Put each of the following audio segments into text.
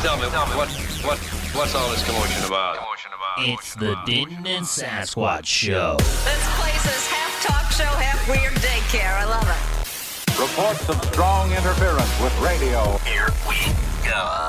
Tell me, what's all this commotion about? It's the Denton and Sasquatch Show. This place is half talk show, half weird daycare. I love it. Reports of strong interference with radio. Here we go.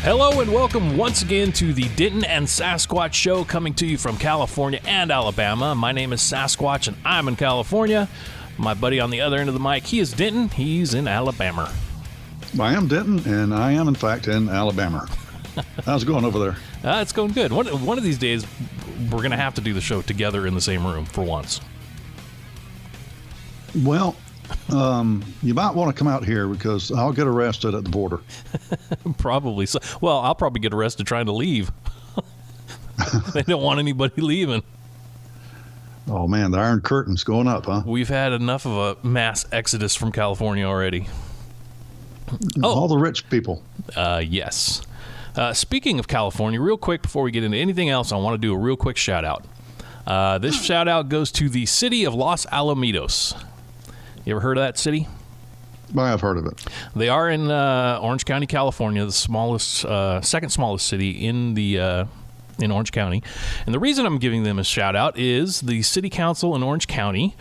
Hello and welcome once again to the Denton and Sasquatch Show, coming to you from California and Alabama. My name is Sasquatch and I'm in California. My buddy on the other end of the mic, he is Denton, he's in Alabama. I am Denton, and I am, in fact, in Alabama. How's it going over there? It's going good. One of these days, we're going to have to do the show together in the same room for once. Well, you might want to come out here because I'll get arrested at the border. Probably so. Well, I'll probably get arrested trying to leave. They don't want anybody leaving. Oh, man, the Iron Curtain's going up, huh? We've had enough of a mass exodus from California already. All the rich people. Yes. Speaking of California, real quick before we get into anything else, I want to do a real quick shout-out. This shout-out goes to the city of Los Alamitos. You ever heard of that city? I have heard of it. They are in Orange County, California, the smallest, second smallest city in Orange County. And the reason I'm giving them a shout-out is the city council in Orange County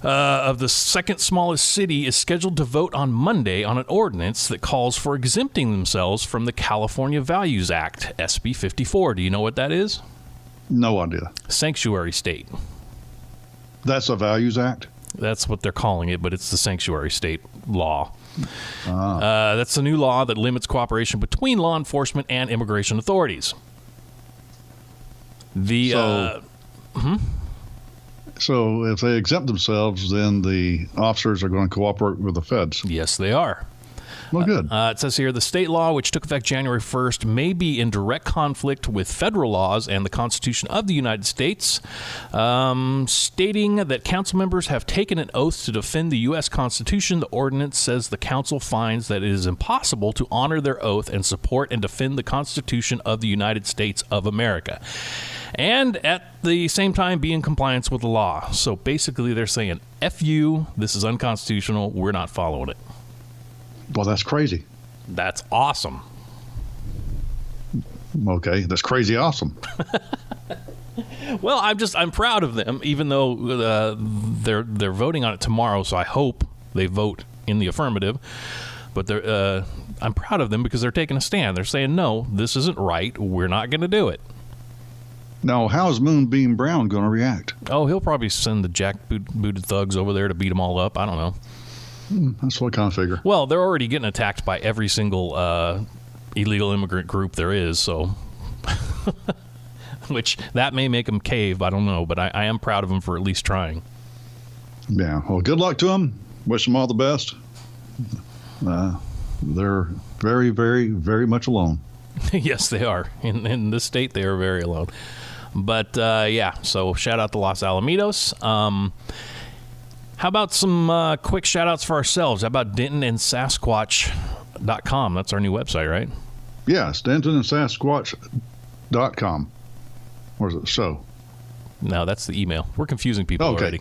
of the second smallest city is scheduled to vote on Monday on an ordinance that calls for exempting themselves from the California Values Act, SB 54. Do you know what that is? No idea. Sanctuary state. That's a Values Act? That's what they're calling it, but it's the sanctuary state law. That's a new law that limits cooperation between law enforcement and immigration authorities. So if they exempt themselves, then the officers are going to cooperate with the feds. Yes, they are. Well, good. It says here, the state law, which took effect January 1st, may be in direct conflict with federal laws and the Constitution of the United States, stating that council members have taken an oath to defend the U.S. Constitution. The ordinance says the council finds that it is impossible to honor their oath and support and defend the Constitution of the United States of America, and at the same time be in compliance with the law. So basically they're saying, F you, this is unconstitutional, we're not following it. Well, that's crazy. That's awesome. Okay, that's crazy awesome. Well, I'm proud of them, even though they're voting on it tomorrow, so I hope they vote in the affirmative. But I'm proud of them because they're taking a stand. They're saying, no, this isn't right. We're not going to do it. Now, how is Moonbeam Brown going to react? Oh, he'll probably send the jackbooted thugs over there to beat them all up. I don't know. That's what I kind of figure. Well, they're already getting attacked by every single illegal immigrant group there is, so which that may make them cave. I don't know, but I am proud of them for at least trying. Yeah. Well, good luck to them. Wish them all the best. They're very, very, very much alone. Yes, they are. In this state, they are very alone. But, yeah, so shout out to Los Alamitos. How about some quick shout-outs for ourselves? How about DentonandSasquatch.com? That's our new website, right? Yes, DentonandSasquatch.com. Or is it show? No, that's the email. We're confusing people already.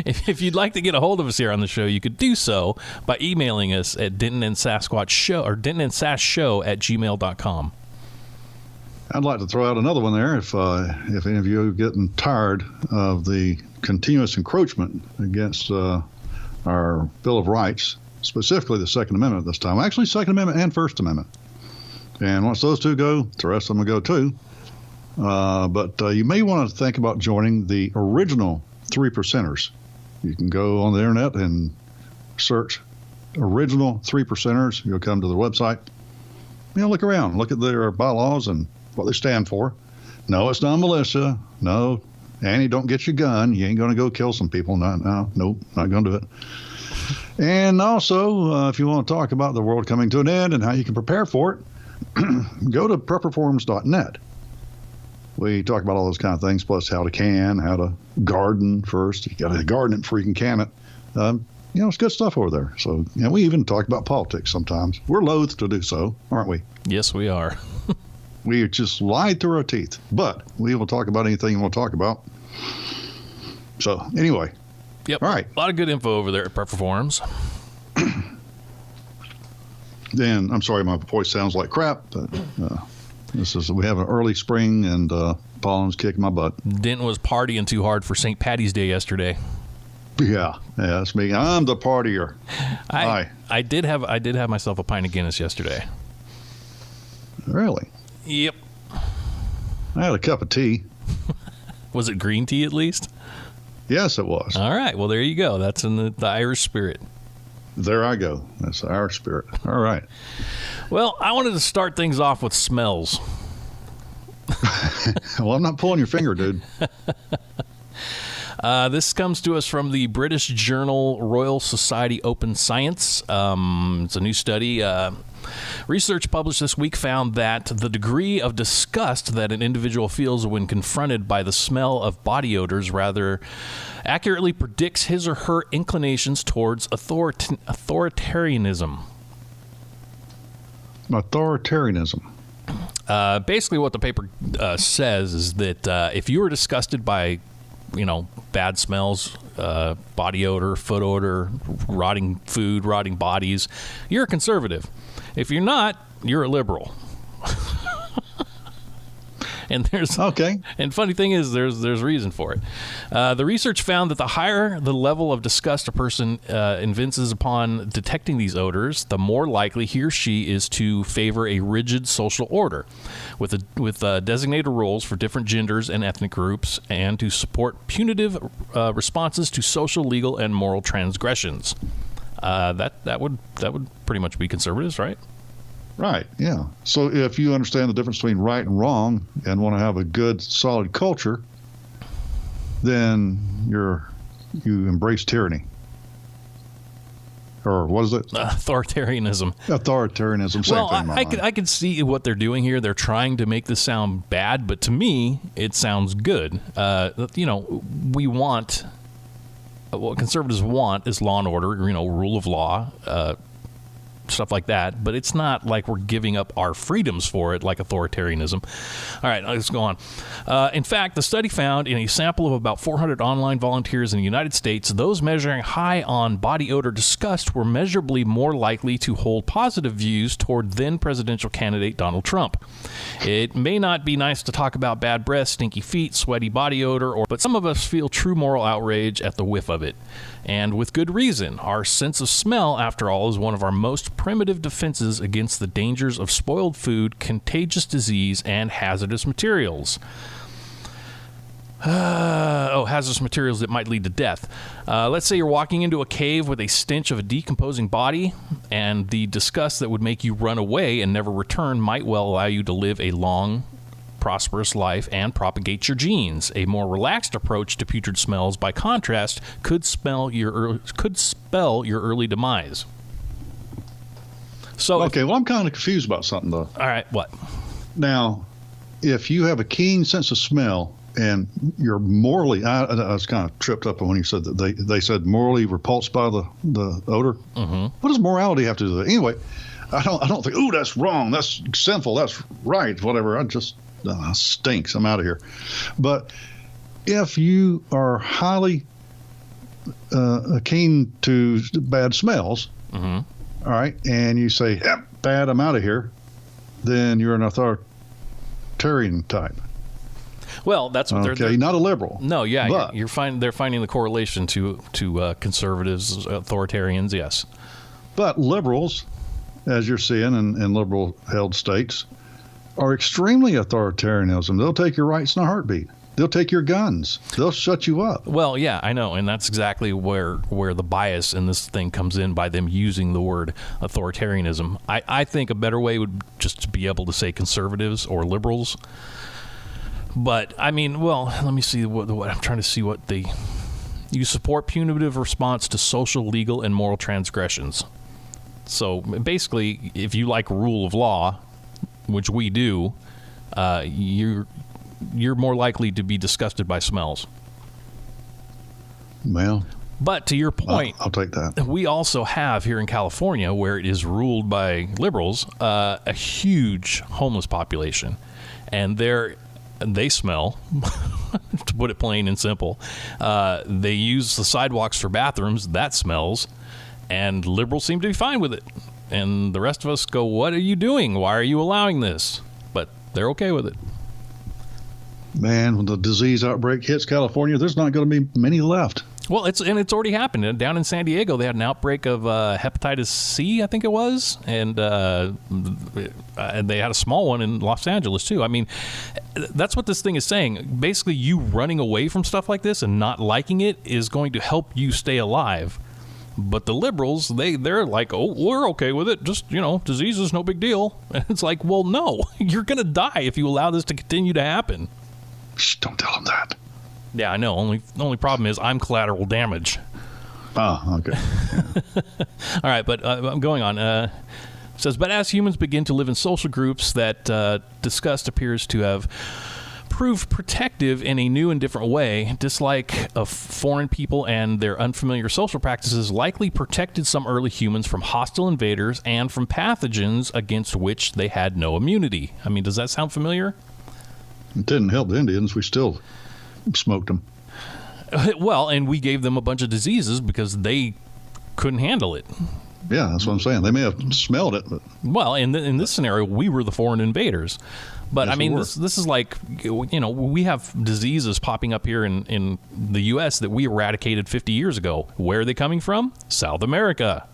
If you'd like to get a hold of us here on the show, you could do so by emailing us at DentonandSasquatchShow or DentonandSasShow@gmail.com. I'd like to throw out another one there if any of you are getting tired of the continuous encroachment against our Bill of Rights, specifically the Second Amendment this time. Actually, Second Amendment and First Amendment. And once those two go, the rest of them will go too. But you may want to think about joining the original 3 percenters. You can go on the internet and search original 3 percenters. You'll come to the website. Look around. Look at their bylaws and what they stand for. No, it's not militia. No, Annie, don't get your gun. You ain't going to go kill some people. Nope, not going to do it. And also, if you want to talk about the world coming to an end and how you can prepare for it, go to prepperforums.net. We talk about all those kind of things, plus how to garden first. You got to garden it before you can can it. It's good stuff over there. So, we even talk about politics sometimes. We're loath to do so, aren't we? Yes, we are. We just lied through our teeth. But we will talk about anything you want to talk about. So, anyway. Yep. All right. A lot of good info over there at Prepper Forums. Then, I'm sorry, my voice sounds like crap, but we have an early spring and pollen's kicking my butt. Denton was partying too hard for St. Patty's Day yesterday. Yeah, that's me. I'm the partier. I did have myself a pint of Guinness yesterday. Really? Yep. I had a cup of tea. Was it green tea at least? Yes, it was. All right. Well, there you go. That's in the Irish spirit. There I go. That's the Irish spirit. All right. Well, I wanted to start things off with smells. Well, I'm not pulling your finger, dude. This comes to us from the British journal Royal Society Open Science. It's a new study. Research published this week found that the degree of disgust that an individual feels when confronted by the smell of body odors rather accurately predicts his or her inclinations towards authoritarianism. Authoritarianism. Basically, what the paper says is that if you are disgusted by, bad smells, body odor, foot odor, rotting food, rotting bodies, you're a conservative. If you're not, you're a liberal. And there's okay. And funny thing is, there's reason for it. The research found that the higher the level of disgust a person evinces upon detecting these odors, the more likely he or she is to favor a rigid social order, with designated roles for different genders and ethnic groups, and to support punitive responses to social, legal, and moral transgressions. That would pretty much be conservatives, right? Right, yeah. So if you understand the difference between right and wrong and want to have a good, solid culture, then you embrace tyranny. Or what is it? Authoritarianism. Authoritarianism. Same Well, thing. I could see what they're doing here. They're trying to make this sound bad, but to me, it sounds good. We want... What conservatives want is law and order, rule of law, stuff like that, but it's not like we're giving up our freedoms for it like authoritarianism. All right, let's go on. In fact, the study found in a sample of about 400 online volunteers in the United States, those measuring high on body odor disgust were measurably more likely to hold positive views toward then presidential candidate Donald Trump. It may not be nice to talk about bad breath, stinky feet, sweaty body odor, but some of us feel true moral outrage at the whiff of it. And with good reason. Our sense of smell, after all, is one of our most primitive defenses against the dangers of spoiled food, contagious disease, and hazardous materials. Hazardous materials that might lead to death. Let's say you're walking into a cave with a stench of a decomposing body, and the disgust that would make you run away and never return might well allow you to live a long, prosperous life and propagate your genes. A more relaxed approach to putrid smells, by contrast, could spell your early demise. So, okay, well, I'm kind of confused about something, though. All right, what? Now, if you have a keen sense of smell and you're morally, I was kind of tripped up when you said that they said morally repulsed by the odor. Mm-hmm. What does morality have to do with it? Anyway, I don't think, ooh, that's wrong, that's sinful, that's right, whatever. I just stinks. I'm out of here. But if you are highly keen to bad smells, mm-hmm. All right, and you say, yep, bad, I'm out of here, then you're an authoritarian type. Well, that's what they're not a liberal. No, yeah, but they're finding the correlation to conservatives, authoritarians, yes. But liberals, as you're seeing in liberal-held states, are extremely authoritarianism. They'll take your rights in a heartbeat. They'll take your guns. They'll shut you up. Well, yeah, I know, and that's exactly where the bias in this thing comes in by them using the word authoritarianism. I think a better way would just to be able to say conservatives or liberals. But, I mean, well, let me see what I'm trying to see what you support punitive response to social, legal, and moral transgressions. So, basically, if you like rule of law, which we do, you're more likely to be disgusted by smells. Well, but to your point, I'll take that. We also have here in California, where it is ruled by liberals, a huge homeless population. and they smell, to put it plain and simple. They use the sidewalks for bathrooms. That smells. And liberals seem to be fine with it. And the rest of us go, what are you doing? Why are you allowing this? But they're okay with it. Man, when the disease outbreak hits California, there's not going to be many left. Well, it's already happened. Down in San Diego, they had an outbreak of hepatitis C, I think it was, and they had a small one in Los Angeles too. I mean, that's what this thing is saying. Basically, you running away from stuff like this and not liking it is going to help you stay alive. But the liberals, they're like, oh, we're okay with it. Just, disease is no big deal. And it's like, well, no, you're going to die if you allow this to continue to happen. Shh, don't tell them that. Yeah, I know. Only problem is I'm collateral damage. Oh, okay. All right, but I'm going on. It says, but as humans begin to live in social groups, that disgust appears to have proved protective in a new and different way. Dislike of foreign people and their unfamiliar social practices likely protected some early humans from hostile invaders and from pathogens against which they had no immunity. I mean, does that sound familiar? It didn't help the Indians. We still smoked them. Well, and we gave them a bunch of diseases because they couldn't handle it. Yeah, that's what I'm saying. They may have smelled it, but well, in this scenario, we were the foreign invaders. But yes, I mean, this is like, we have diseases popping up here in the U.S. that we eradicated 50 years ago. Where are they coming from? South America.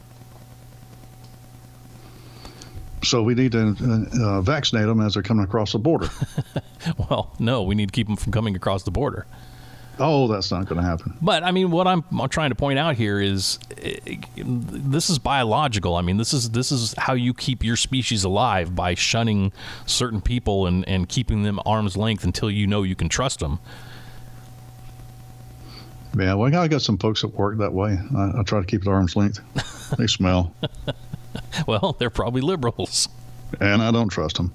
So we need to vaccinate them as they're coming across the border. Well, no, we need to keep them from coming across the border. Oh, that's not going to happen. But I mean, what I'm trying to point out here is this is biological. I mean, this is how you keep your species alive, by shunning certain people and keeping them arm's length until you can trust them. Yeah, well, I got some folks that work that way. I try to keep it arm's length. They smell. Well, they're probably liberals. And I don't trust them.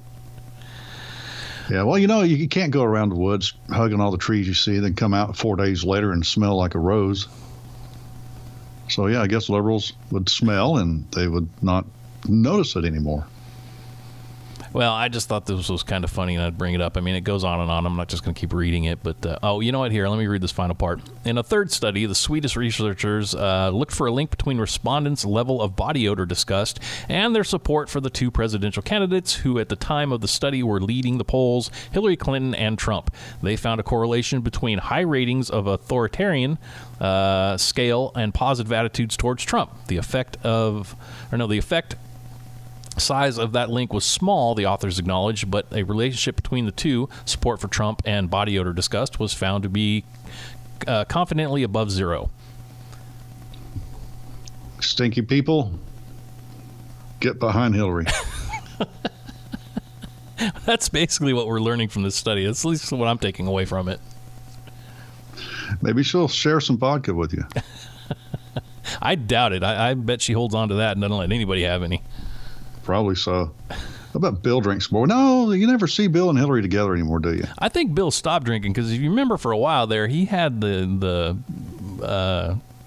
Yeah, well, you can't go around the woods hugging all the trees you see, then come out 4 days later and smell like a rose. So, yeah, I guess liberals would smell and they would not notice it anymore. Well, I just thought this was kind of funny, and I'd bring it up. I mean, it goes on and on. I'm not just going to keep reading it. But, you know what? Here, let me read this final part. In a third study, the Swedish researchers looked for a link between respondents' level of body odor disgust and their support for the two presidential candidates who, at the time of the study, were leading the polls, Hillary Clinton and Trump. They found a correlation between high ratings of authoritarian scale and positive attitudes towards Trump. The effect size of that link was small, the authors acknowledged, but a relationship between the two, support for Trump and body odor disgust, was found to be confidently above zero. Stinky people, get behind Hillary. That's basically what we're learning from this study. That's at least what I'm taking away from it. Maybe she'll share some vodka with you. I doubt it. I bet she holds on to that and doesn't let anybody have any. Probably so. How about Bill drinks more? No, you never see Bill and Hillary together anymore, do you? I think Bill stopped drinking because if you remember, for a while there, he had the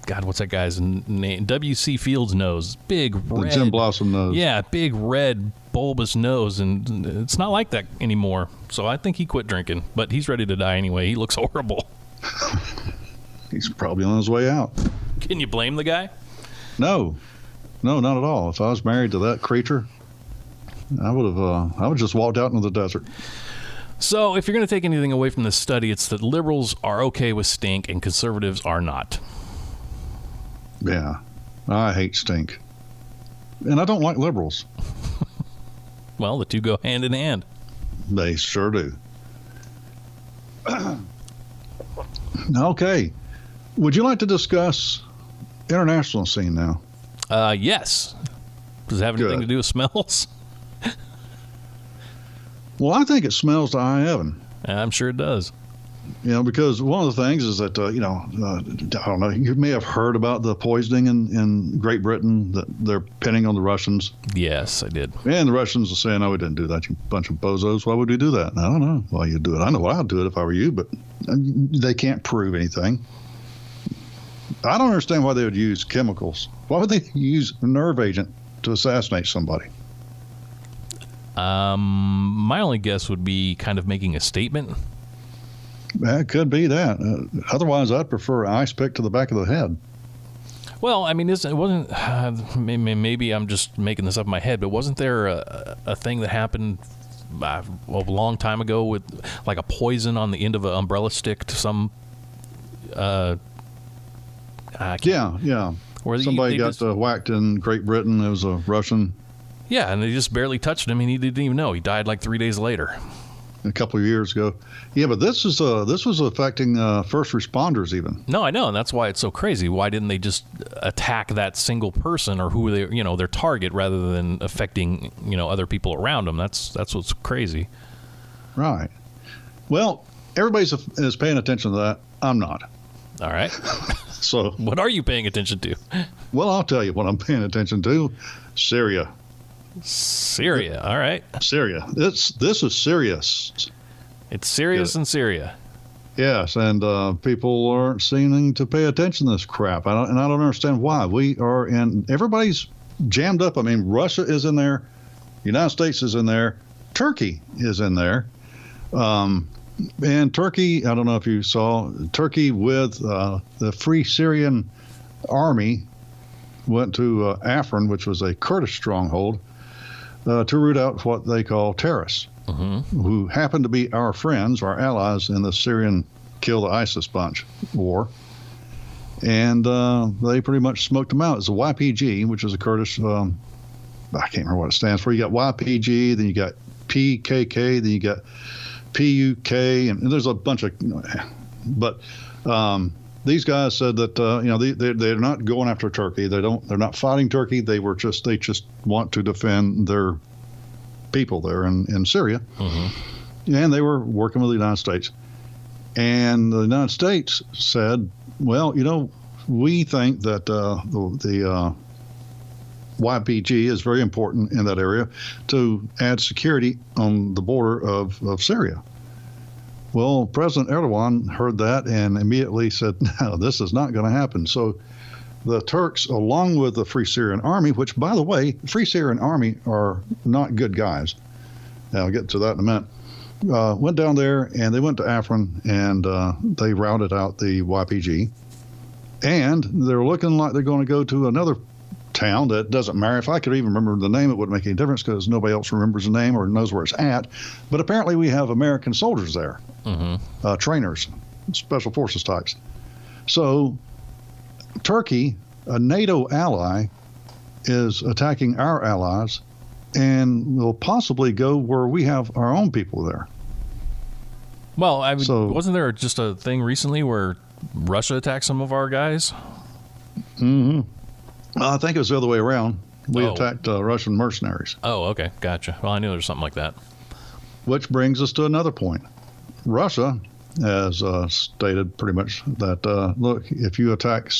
God, what's that guy's name? W.C. Fields nose. Big red. The Jim Blossom nose. Yeah, big red bulbous nose, and it's not like that anymore. So I think he quit drinking, but he's ready to die anyway. He looks horrible. He's probably on his way out. Can you blame the guy? No, not at all. If I was married to that creature, I would just walked out into the desert. So if you're going to take anything away from this study, it's that liberals are okay with stink and conservatives are not. Yeah, I hate stink. And I don't like liberals. Well, the two go hand in hand. They sure do. Okay. Would you like to discuss international scene now? Yes. Does it have anything to do with smells? Well, I think it smells to high heaven. I'm sure it does. Because one of the things is that, I don't know, you may have heard about the poisoning in Great Britain, that they're pinning on the Russians. Yes, I did. And the Russians are saying, no, we didn't do that, you bunch of bozos. Why would we do that? I don't know why you'd do it. I know why I'd do it if I were you, but they can't prove anything. I don't understand why they would use chemicals. Why would they use a nerve agent to assassinate somebody? My only guess would be kind of making a statement. It could be that. Otherwise, I'd prefer an ice pick to the back of the head. Well, I mean, it wasn't. Maybe I'm just making this up in my head, but wasn't there a thing that happened a long time ago with like a poison on the end of an umbrella stick to some? Yeah. Where somebody got whacked in Great Britain. It was a Russian. Yeah, and they just barely touched him, and he didn't even know. He died like 3 days later. A couple of years ago. Yeah, but this was affecting first responders even. No, I know, and that's why it's so crazy. Why didn't they just attack that single person or who they, their target, rather than affecting, other people around them? That's what's crazy. Right. Well, everybody is paying attention to that. I'm not. All right. So what are you paying attention to? Well, I'll tell you what I'm paying attention to. Syria. All right. Syria. This is serious. It's serious in Syria. Yes, and people aren't seeming to pay attention to this crap. I don't understand why. Everybody's jammed up. I mean, Russia is in there, United States is in there, Turkey is in there, and Turkey. I don't know if you saw Turkey with the Free Syrian Army went to Afrin, which was a Kurdish stronghold, to root out what they call terrorists, who happen to be our friends, our allies in the Syrian kill the ISIS bunch war. And they pretty much smoked them out. It's a YPG, which is a Kurdish, I can't remember what it stands for. You got YPG, then you got PKK, then you got PUK, and there's a bunch of, but these guys said that they're not going after Turkey. They're not fighting Turkey. They just want to defend their people there in Syria, and they were working with the United States. And the United States said, well, we think that the YPG is very important in that area to add security on the border of Syria. Well, President Erdogan heard that and immediately said, no, this is not going to happen. So the Turks, along with the Free Syrian Army, which, by the way, the Free Syrian Army are not good guys. I'll get to that in a minute. Went down there, and they went to Afrin, and they routed out the YPG. And they're looking like they're going to go to another town that doesn't matter. If I could even remember the name, it wouldn't make any difference because nobody else remembers the name or knows where it's at. But apparently we have American soldiers there, trainers, special forces types. So Turkey, a NATO ally, is attacking our allies and will possibly go where we have our own people there. Well, wasn't there just a thing recently where Russia attacked some of our guys? I think it was the other way around. We attacked Russian mercenaries. Oh, okay. Gotcha. Well, I knew there was something like that. Which brings us to another point. Russia has stated pretty much that, look, if you attack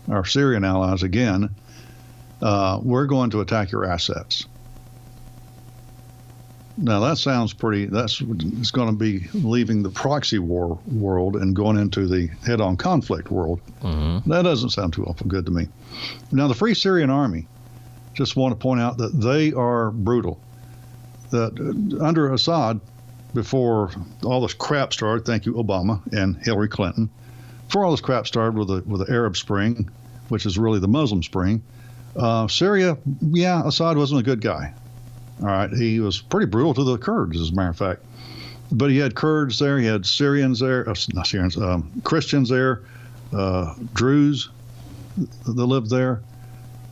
our Syrian allies again, we're going to attack your assets. Now, that sounds it's going to be leaving the proxy war world and going into the head-on conflict world. That doesn't sound too awful good to me. Now, the Free Syrian Army, just want to point out that they are brutal. That under Assad, before all this crap started, thank you, Obama and Hillary Clinton, before all this crap started with the Arab Spring, which is really the Muslim Spring, Syria, Assad wasn't a good guy. All right, he was pretty brutal to the Kurds, as a matter of fact. But he had Kurds there, he had Syrians there, not Syrians, Christians there, Druze that lived there,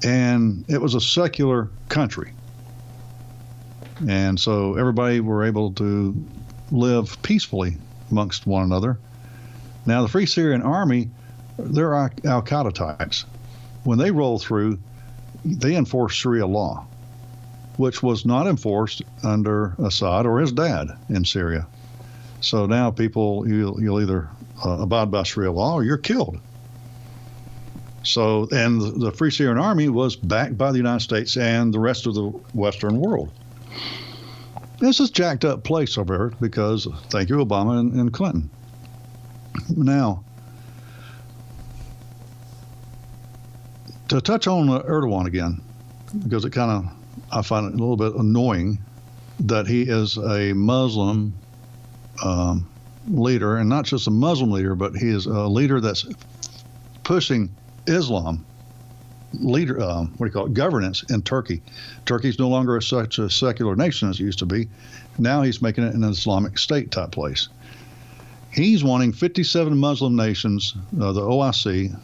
and it was a secular country. And so everybody were able to live peacefully amongst one another. Now, the Free Syrian Army, they're Al-Qaeda types. When they roll through, they enforce Sharia law, which was not enforced under Assad or his dad in Syria. So now people, you'll either abide by Sharia law or you're killed. So, and the Free Syrian Army was backed by the United States and the rest of the Western world. This is a jacked up place over there because, thank you, Obama and Clinton. Now, to touch on Erdogan again, because I find it a little bit annoying that he is a Muslim leader, and not just a Muslim leader, but he is a leader that's pushing Islam governance in Turkey. Turkey's no longer such a secular nation as it used to be. Now he's making it an Islamic State type place. He's wanting 57 Muslim nations, the OIC,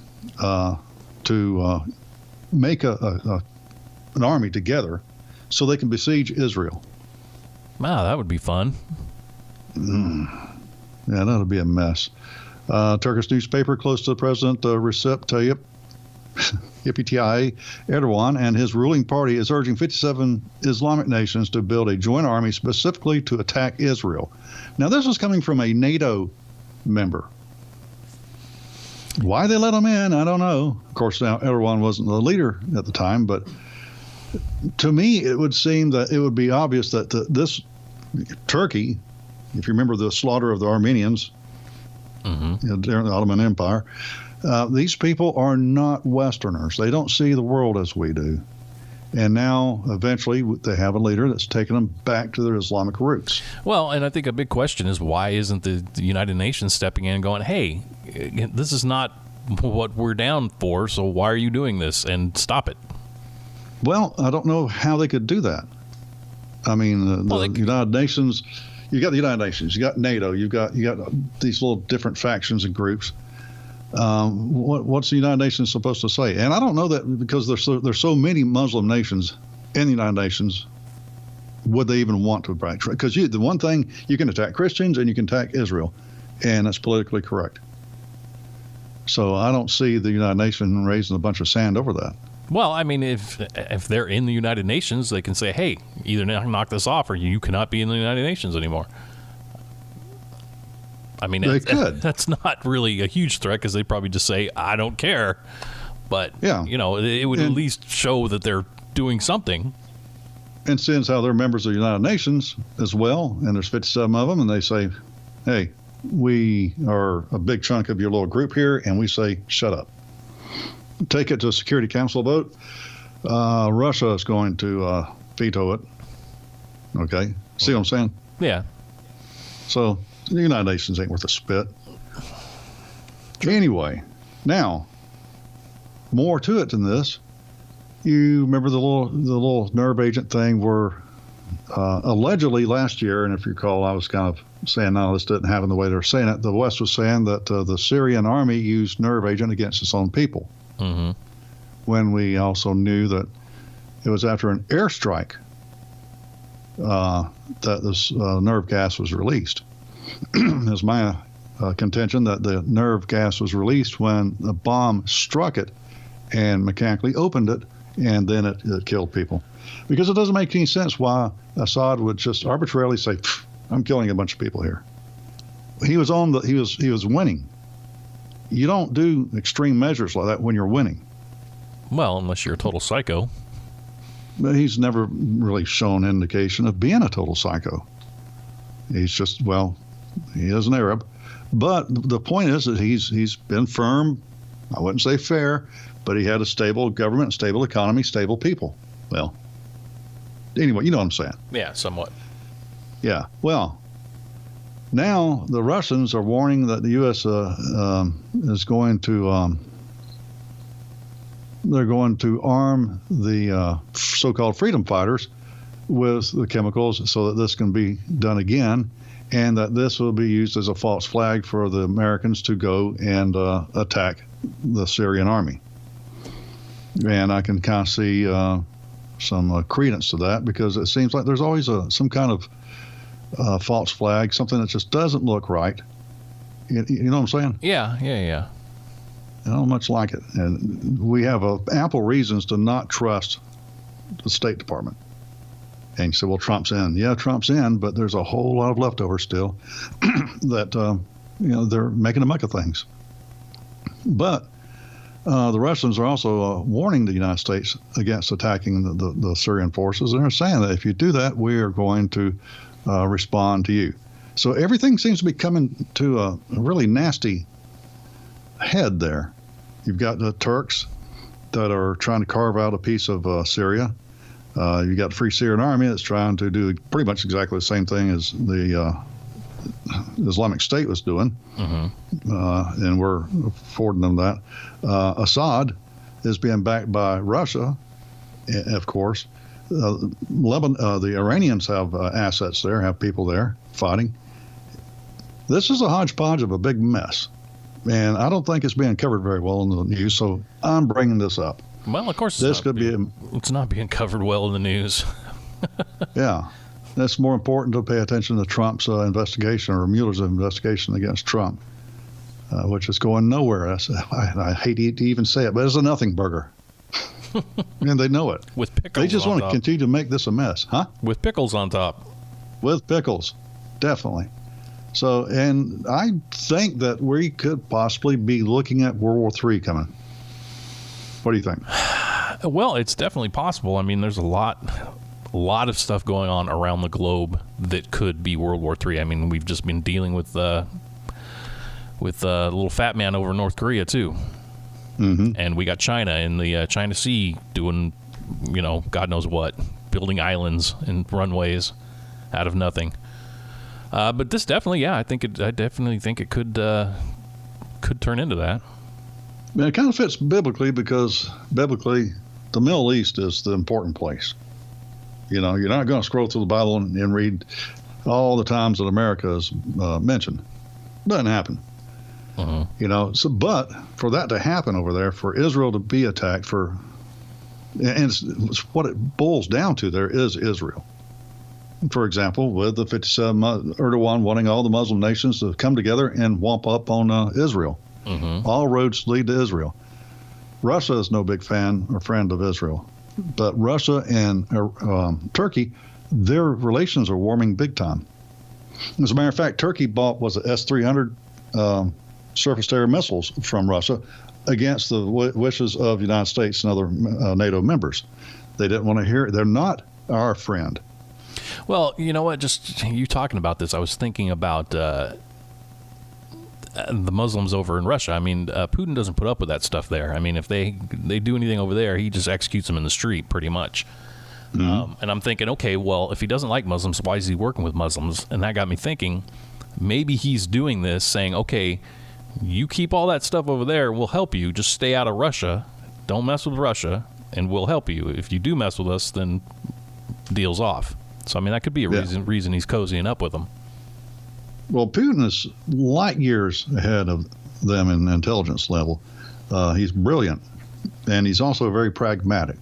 to make an army together so they can besiege Israel. Wow, that would be fun. Yeah, that'll be a mess. Turkish newspaper close to President Recep Tayyip Erdogan and his ruling party is urging 57 Islamic nations to build a joint army specifically to attack Israel. Now, this is coming from a NATO member. Why they let him in, I don't know. Of course, now Erdogan wasn't the leader at the time, but to me, it would seem that it would be obvious that this Turkey, if you remember the slaughter of the Armenians during the Ottoman Empire, these people are not Westerners. They don't see the world as we do. And now, eventually, they have a leader that's taken them back to their Islamic roots. Well, and I think a big question is why isn't the United Nations stepping in and going, hey, this is not what we're down for, so why are you doing this? And stop it. Well, I don't know how they could do that. I mean, the United Nations, you got the United Nations, you got NATO, you got these little different factions and groups. What's the United Nations supposed to say? And I don't know that because there's so many Muslim nations in the United Nations, would they even want to attack? Because the one thing, you can attack Christians and you can attack Israel, and that's politically correct. So I don't see the United Nations raising a bunch of sand over that. Well, I mean, if they're in the United Nations, they can say, hey, either knock this off or you cannot be in the United Nations anymore. I mean, they could. That's not really a huge threat because they'd probably just say, I don't care. But, yeah. It would at least show that they're doing something. And since how they're members of the United Nations as well, and there's 57 of them, and they say, hey, we are a big chunk of your little group here, and we say, shut up. Take it to a Security Council vote. Russia is going to veto it. Okay? See what I'm saying? Yeah. So the United Nations ain't worth a spit. Anyway, now, more to it than this. You remember the little nerve agent thing where allegedly last year, and if you recall, I was kind of saying, no, this didn't happen the way they're saying it. The West was saying that the Syrian army used nerve agent against its own people. Mm-hmm. When we also knew that it was after an airstrike that this nerve gas was released. It's my contention that the nerve gas was released when the bomb struck it and mechanically opened it, and then it killed people. Because it doesn't make any sense why Assad would just arbitrarily say, I'm killing a bunch of people here. He was winning. You don't do extreme measures like that when you're winning. Well, unless you're a total psycho. But he's never really shown indication of being a total psycho. He's just, well, he is an Arab. But the point is that he's been firm. I wouldn't say fair, but he had a stable government, stable economy, stable people. Well, anyway, you know what I'm saying. Yeah, somewhat. Yeah. Well, now the Russians are warning that the U.S. is going to they're going to arm the so-called freedom fighters with the chemicals so that this can be done again, and that this will be used as a false flag for the Americans to go and attack the Syrian army. And I can kind of see some credence to that, because it seems like there's always some kind of false flag, something that just doesn't look right. You know what I'm saying? Yeah. I don't much like it. And we have ample reasons to not trust the State Department. And you say, well, Trump's in. Yeah, Trump's in, but there's a whole lot of leftovers still that, they're making a muck of things. But the Russians are also warning the United States against attacking the Syrian forces. And they're saying that if you do that, we are going to respond to you. So everything seems to be coming to a really nasty head there. You've got the Turks that are trying to carve out a piece of Syria. You got the Free Syrian Army that's trying to do pretty much exactly the same thing as the Islamic State was doing, and we're affording them that. Assad is being backed by Russia, of course. The Iranians have assets there, have people there fighting. This is a hodgepodge of a big mess, and I don't think it's being covered very well in the news, so I'm bringing this up. Well, of course, this could be. It's not being covered well in the news. Yeah, it's more important to pay attention to Trump's investigation, or Mueller's investigation against Trump, which is going nowhere. I hate to even say it, but it's a nothing burger. And they know it. With pickles They just on want top. to continue to make this a mess, huh? With pickles on top. With pickles, definitely. So, and I think that we could possibly be looking at World War III coming. What do you think? Well, it's definitely possible. I mean, there's a lot of stuff going on around the globe that could be World War III. I mean, we've just been dealing with the little fat man over North Korea too, and we got China in the China Sea doing, God knows what, building islands and runways out of nothing. But this definitely, I definitely think it could turn into that. And it kind of fits biblically, because biblically, the Middle East is the important place. You're not going to scroll through the Bible and read all the times that America is mentioned. Doesn't happen. But for that to happen over there, for Israel to be attacked, and it's what it boils down to there is Israel. For example, with the 57, Erdogan wanting all the Muslim nations to come together and whomp up on Israel. All roads lead to Israel. Russia is no big fan or friend of Israel, but Russia and Turkey, their relations are warming big time. As a matter of fact, Turkey bought S-300 surface-to-air missiles from Russia against the wishes of the United States and other NATO members. They didn't want to hear it. They're not our friend. Well, you know what? Just you talking about this, I was thinking about the Muslims over in Russia. I mean, Putin doesn't put up with that stuff there. I mean, if they do anything over there, he just executes them in the street, pretty much. And I'm thinking, okay, well, if he doesn't like Muslims, why is he working with Muslims? And that got me thinking, maybe he's doing this saying, okay, you keep all that stuff over there, we'll help you. Just stay out of Russia. Don't mess with Russia, and we'll help you. If you do mess with us, then deal's off. So, I mean, that could be a reason he's cozying up with them. Well, Putin is light years ahead of them in intelligence level. He's brilliant, and he's also very pragmatic.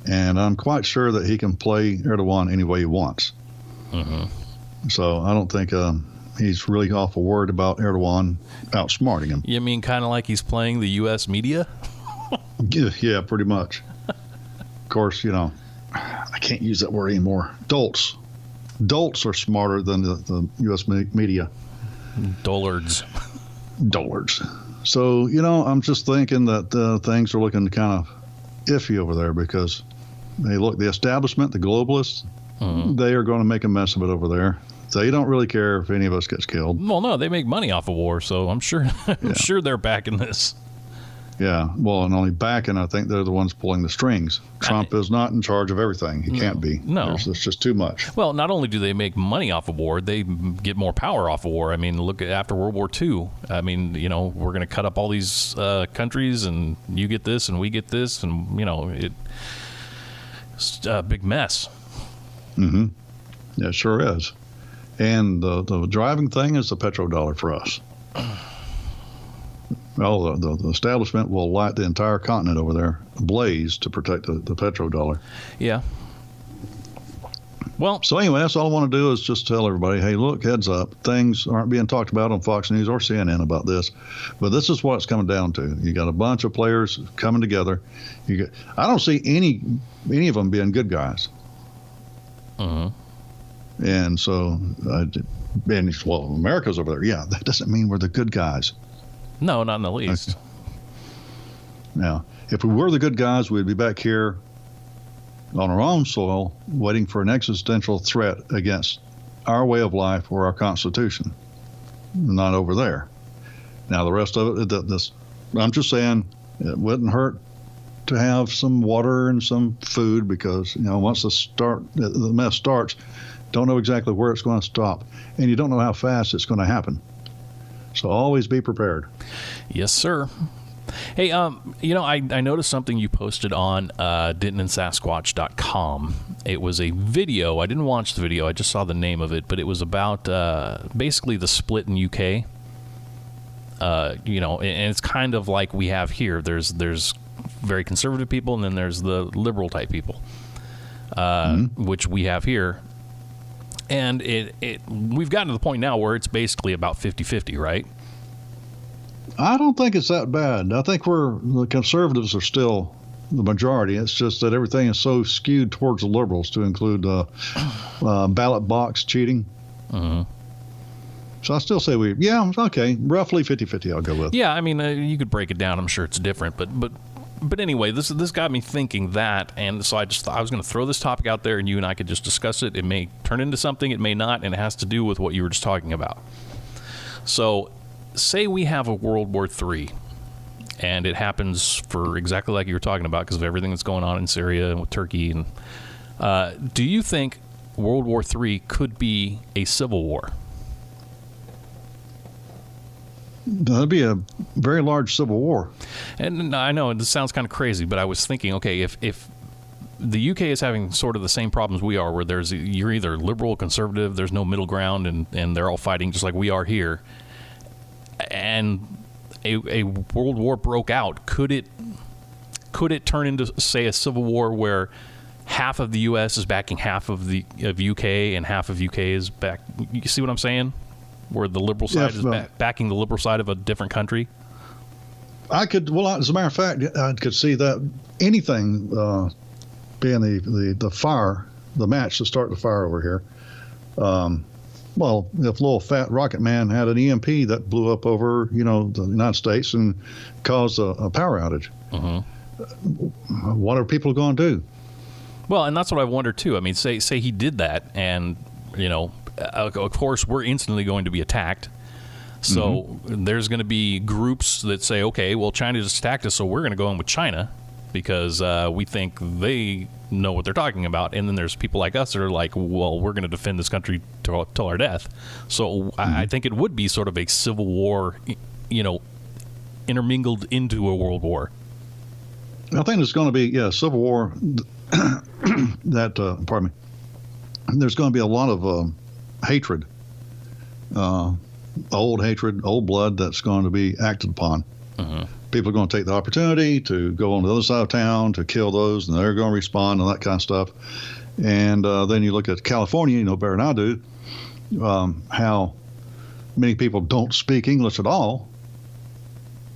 And I'm quite sure that he can play Erdogan any way he wants. So I don't think he's really awful worried about Erdogan outsmarting him. You mean kind of like he's playing the U.S. media? Yeah, pretty much. Of course, I can't use that word anymore. Dolts. Dolts are smarter than the U.S. media. Dullards. So, I'm just thinking that things are looking kind of iffy over there, because the establishment, the globalists, they are going to make a mess of it over there. They don't really care if any of us gets killed. Well, no, they make money off of war, so I'm sure sure they're backing this. Yeah, well, and only backing, I think they're the ones pulling the strings. Trump is not in charge of everything. He can't be. No. There's just too much. Well, not only do they make money off of war, they get more power off of war. I mean, look at after World War II. I mean, we're going to cut up all these countries, and you get this, and we get this, and, it's a big mess. Yeah, it sure is. And the driving thing is the petrodollar for us. Well, the establishment will light the entire continent over there ablaze to protect the petrodollar. Yeah. Well, so anyway, that's all I want to do is just tell everybody, hey, look, heads up. Things aren't being talked about on Fox News or CNN about this, but this is what it's coming down to. You got a bunch of players coming together. I don't see any of them being good guys. And so, well, America's over there. Yeah, that doesn't mean we're the good guys. No, not in the least. Okay. Now, if we were the good guys, we'd be back here on our own soil waiting for an existential threat against our way of life or our Constitution, not over there. Now, the rest of it, I'm just saying, it wouldn't hurt to have some water and some food because, once the mess starts, don't know exactly where it's going to stop. And you don't know how fast it's going to happen. So always be prepared. Yes, sir. Hey, I noticed something you posted on DentonandSasquatch.com. It was a video. I didn't watch the video. I just saw the name of it, but it was about basically the split in UK. And it's kind of like we have here. There's very conservative people, and then there's the liberal type people, which we have here. And we've gotten to the point now where it's basically about 50-50, right? I don't think it's that bad. I think the conservatives are still the majority. It's just that everything is so skewed towards the liberals, to include ballot box cheating. Mm-hmm. So I still say roughly 50-50 I'll go with. Yeah, I mean, you could break it down. I'm sure it's different. But anyway, this got me thinking that, and so I just thought I was going to throw this topic out there, and you and I could just discuss it. It may turn into something, it may not, and it has to do with what you were just talking about. So say we have a World War III, and it happens for exactly like you were talking about because of everything that's going on in Syria and with Turkey. And do you think World War III could be a civil war? That'd be a very large civil war. And I know this sounds kind of crazy, but I was thinking, okay, if the UK is having sort of the same problems we are, where you're either liberal or conservative, there's no middle ground, and they're all fighting just like we are here, and a world war broke out, could it turn into, say, a civil war where half of the US is backing half of UK and half of UK is back? You see what I'm saying? Where the liberal side is backing the liberal side of a different country? As a matter of fact, I could see that anything being the match to start the fire over here. If little fat rocket man had an EMP that blew up over, the United States and caused a power outage, what are people going to do? Well, and that's what I wonder too. I mean, say he did that, and of course, we're instantly going to be attacked. So there's going to be groups that say, okay, well, China just attacked us, so we're going to go in with China because we think they know what they're talking about. And then there's people like us that are like, well, we're going to defend this country till our death. So I think it would be sort of a civil war, intermingled into a world war. I think there's going to be, a civil war pardon me, there's going to be a lot of hatred, old hatred, old blood that's going to be acted upon. People are going to take the opportunity to go on the other side of town to kill those, and they're going to respond and that kind of stuff. And then you look at California, you know better than I do, how many people don't speak English at all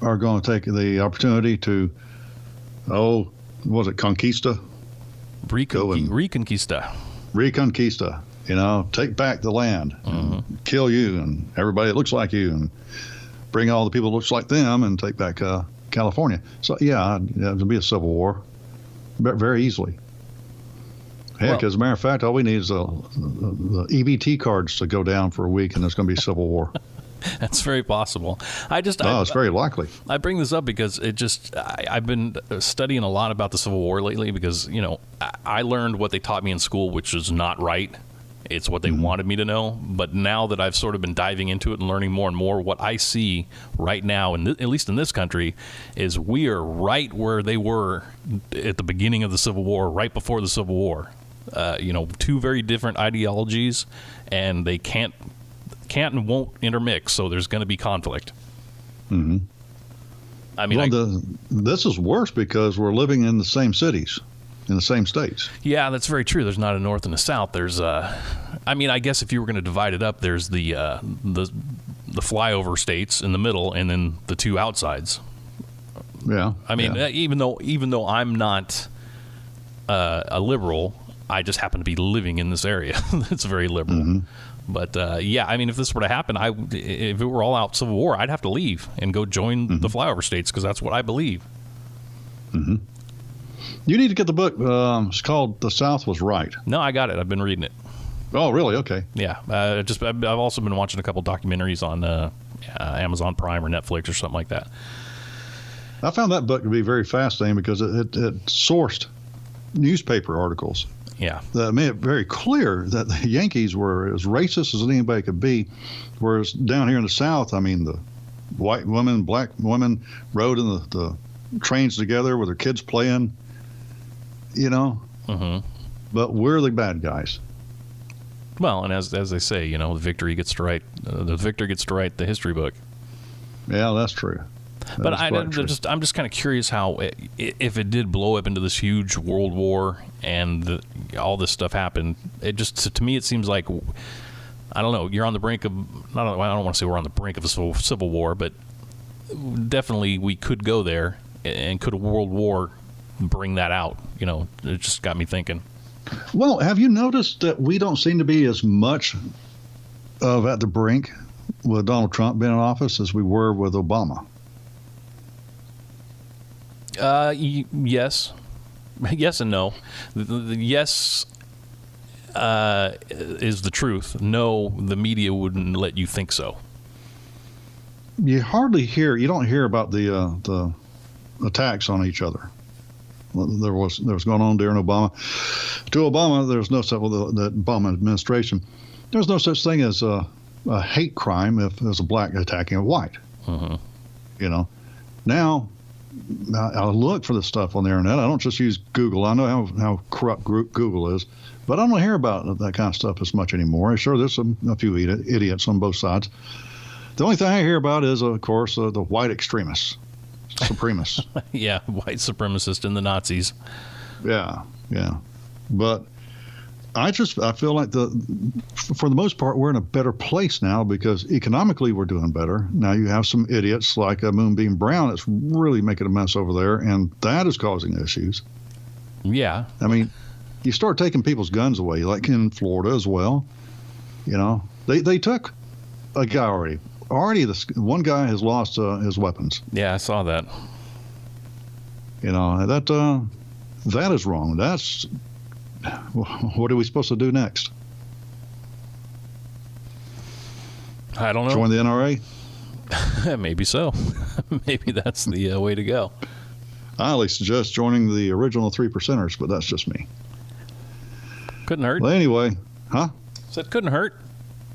are going to take the opportunity to, Conquista? Reconquista. Take back the land, and kill you and everybody that looks like you, and bring all the people that looks like them and take back California. So, it'll be a civil war very easily. Heck, as a matter of fact, all we need is the EBT cards to go down for a week, and there's going to be a civil war. That's very possible. It's very likely. I bring this up because I've been studying a lot about the Civil War lately because, I learned what they taught me in school, which is not right. It's what they wanted me to know. But now that I've sort of been diving into it and learning more and more, what I see right now, at least in this country, is we are right where they were at the beginning of the Civil War, right before the Civil War. Two very different ideologies, and they can't and won't intermix, so there's going to be conflict. I mean, this is worse because we're living in the same cities, in the same states. Yeah, that's very true. There's not a north and a south. There's, I guess if you were going to divide it up, there's the flyover states in the middle, and then the two outsides. Yeah. I mean, even though I'm not a liberal, I just happen to be living in this area that's very liberal. But, if this were to happen, if it were all out Civil War, I'd have to leave and go join the flyover states because that's what I believe. You need to get the book. It's called The South Was Right. No, I got it. I've been reading it. Oh, really? Okay. Yeah. I've also been watching a couple documentaries on Amazon Prime or Netflix or something like that. I found that book to be very fascinating because it sourced newspaper articles Yeah. that made it very clear that the Yankees were as racist as anybody could be, whereas down here in the South, I mean, the white women, black women rode in the trains together with their kids playing, Mm-hmm. But we're the bad guys. Well, and as they say, the victor gets to write the history book. Yeah, that's true. But I'm just kind of curious how, if it did blow up into this huge world war and all this stuff happened, it just, to me, it seems like, I don't know, you're on the brink of, I don't want to say we're on the brink of a civil war, but definitely we could go there, and could a world war bring that out? It just got me thinking. Well, have you noticed that we don't seem to be as much of at the brink with Donald Trump being in office as we were with Obama? Yes. Yes and no. The yes is the truth. No, the media wouldn't let you think so. You don't hear about the attacks on each other. There was going on during Obama. To Obama, there's no such, the Obama administration, there's no such thing as a hate crime if there's a black attacking a white. Mm-hmm. Now I look for this stuff on the internet. I don't just use Google. I know how corrupt Google is, but I don't hear about that kind of stuff as much anymore. Sure, there's a few idiots on both sides. The only thing I hear about is, of course, the white extremists. Supremacists. Yeah, white supremacists and the Nazis. Yeah. But I feel like for the most part, we're in a better place now because economically we're doing better. Now you have some idiots like Moonbeam Brown that's really making a mess over there, and that is causing issues. Yeah. I mean, you start taking people's guns away, like in Florida as well. They took a guy already. One guy has lost his weapons. Yeah, I saw that. That is wrong. That's what are we supposed to do next? I don't know. Join the NRA? Maybe so. Maybe that's the way to go. I at least suggest joining the original 3%ers, but that's just me. Couldn't hurt. Well, anyway, huh? Said couldn't hurt.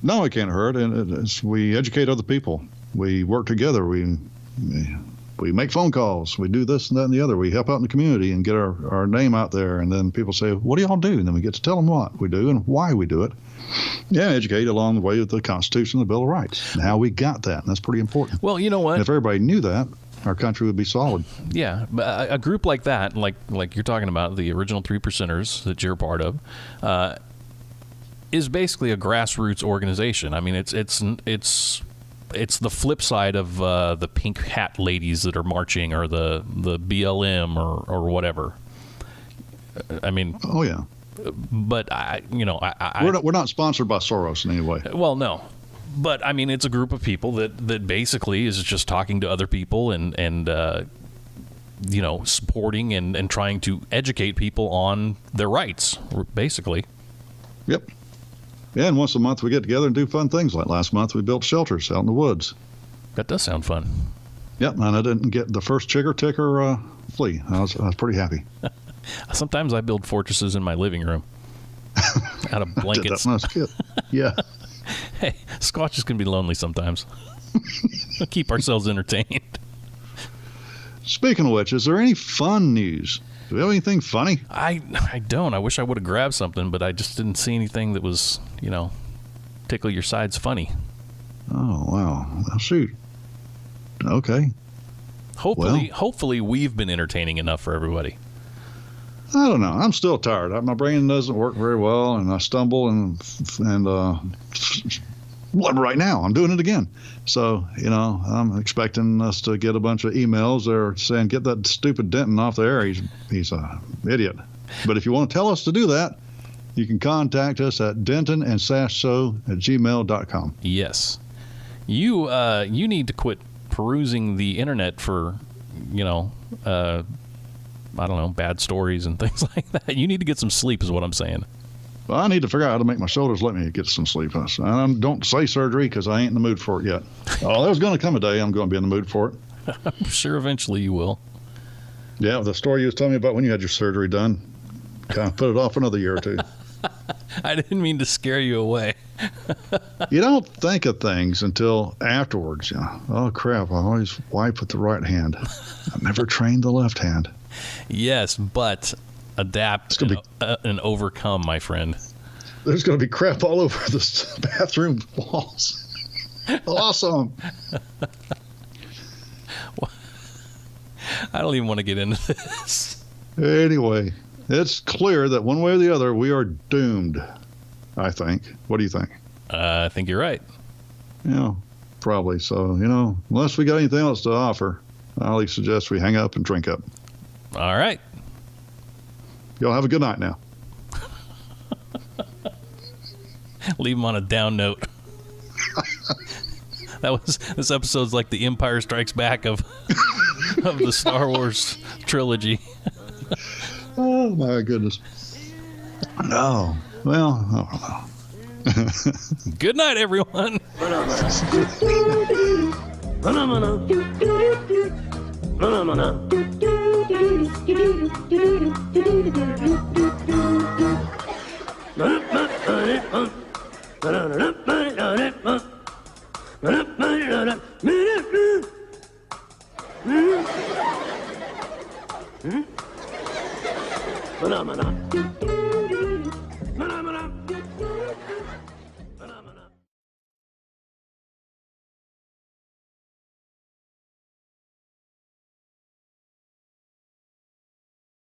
No, it can't hurt. And we educate other people. We work together. We make phone calls. We do this and that and the other. We help out in the community and get our name out there. And then people say, what do y'all do? And then we get to tell them what we do and why we do it. Yeah, educate along the way with the Constitution and the Bill of Rights and how we got that. And that's pretty important. Well, you know what? And if everybody knew that, our country would be solid. Yeah, but a group like that, like you're talking about, the original 3%ers that you're part of, is basically a grassroots organization. I mean, it's the flip side of the pink hat ladies that are marching, or the BLM or whatever. I mean, oh yeah, but we're not sponsored by Soros in any way. Well, no, but I mean, it's a group of people that basically is just talking to other people and supporting and trying to educate people on their rights, basically. Yep. Yeah, and once a month we get together and do fun things. Like last month we built shelters out in the woods. That does sound fun. Yep, and I didn't get the first chigger ticker flea. I was pretty happy. Sometimes I build fortresses in my living room out of blankets. That's good. Yeah. Hey, Squatches can be lonely sometimes. Keep ourselves entertained. Speaking of which, is there any fun news? Do we have anything funny? I don't. I wish I would have grabbed something, but I just didn't see anything that was, tickle your sides funny. Oh, wow. Well, shoot. Okay. Hopefully we've been entertaining enough for everybody. I don't know. I'm still tired. My brain doesn't work very well, and I stumble and right now I'm doing it again. So, I'm expecting us to get a bunch of emails that are saying, get that stupid Denton off the air. He's an idiot. But if you want to tell us to do that, you can contact us at dentonandsasshow@gmail.com. Yes. You need to quit perusing the internet for, I don't know, bad stories and things like that. You need to get some sleep is what I'm saying. Well, I need to figure out how to make my shoulders let me get some sleep. I don't say surgery because I ain't in the mood for it yet. Oh, there's going to come a day I'm going to be in the mood for it. I'm sure eventually you will. Yeah, the story you was telling me about when you had your surgery done, kind of put it off another year or two. I didn't mean to scare you away. You don't think of things until afterwards. You know, oh, crap, I always wipe with the right hand. I've never trained the left hand. Yes, but adapt and overcome, my friend. There's going to be crap all over the bathroom walls. Awesome. I don't even want to get into this. Anyway, it's clear that one way or the other, we are doomed, I think. What do you think? I think you're right. Yeah, probably. So, unless we got anything else to offer, I'll suggest we hang up and drink up. All right. Y'all have a good night now. Leave them on a down note. This episode's like the Empire Strikes Back of the Star Wars trilogy. Oh my goodness. No. Well, I don't know. Good night, everyone. Phenomena.